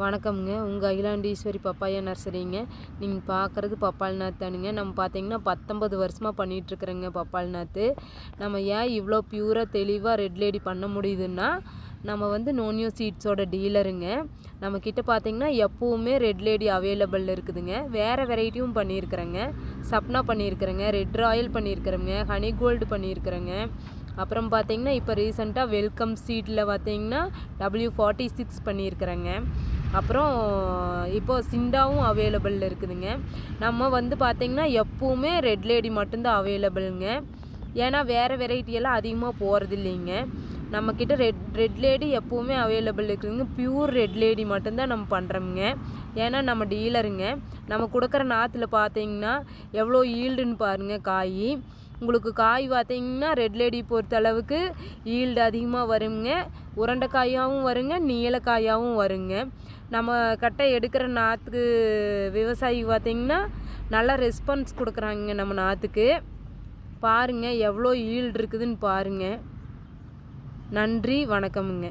வணக்கம்ங்க. உங்கள் அகிலாண்டீஸ்வரி பப்பாயா நர்சரிங்க. நீங்கள் பார்க்குறது பப்பாளி நாத்தானுங்க. நம்ம பார்த்தீங்கன்னா 19 வருஷமாக பண்ணிகிட்ருக்குறேங்க பப்பாளி நாற்று. நம்ம ஏன் இவ்வளோ பியூராக தெளிவாக ரெட் லேடி பண்ண முடியுதுன்னா, நம்ம வந்து நோனியோ சீட்ஸோட டீலருங்க. நம்மக்கிட்ட பார்த்தீங்கன்னா எப்போவுமே ரெட் லேடி அவைலபிள் இருக்குதுங்க. வேறு வெரைட்டியும் பண்ணியிருக்கிறேங்க. சப்னா பண்ணியிருக்கிறேங்க, ரெட் ராயல் பண்ணியிருக்கிறேங்க, ஹனி கோல்டு பண்ணியிருக்கிறேங்க. அப்புறம் பார்த்தீங்கன்னா இப்போ ரீசெண்டாக வெல்கம் சீட்டில் பார்த்தீங்கன்னா W46 பண்ணியிருக்கிறேங்க. அப்புறம் இப்போது சிண்டாவும் அவைலபிள் இருக்குதுங்க. நம்ம வந்து பார்த்திங்கன்னா எப்போவுமே ரெட் லேடி மட்டும்தான் அவைலபிளுங்க. ஏன்னா வேறு வெரைட்டியெல்லாம் அதிகமாக போகிறது இல்லைங்க. நம்மக்கிட்ட ரெட் லேடி எப்போவுமே அவைலபிள் இருக்குதுங்க. ப்யூர் ரெட் லேடி மட்டும்தான் நம்ம பண்ணுறோமுங்க. ஏன்னா நம்ம டீலருங்க. நம்ம கொடுக்குற நாற்றுல பார்த்தீங்கன்னா எவ்வளோ ஈல்டுன்னு பாருங்கள். உங்களுக்கு காய் பார்த்தீங்கன்னா ரெட் லேடி பொறுத்த அளவுக்கு ஈல்டு அதிகமாக வருங்க. உருண்டைக்காயாகவும் வருங்க, நீலக்காயாகவும் வருங்க. நம்ம கட்டை எடுக்கிற நாற்றுக்கு விவசாயி பார்த்திங்கன்னா நல்லா ரெஸ்பான்ஸ் கொடுக்குறாங்க நம்ம நாற்றுக்கு. பாருங்கள் எவ்வளோ ஈல்டு இருக்குதுன்னு பாருங்கள். நன்றி, வணக்கமுங்க.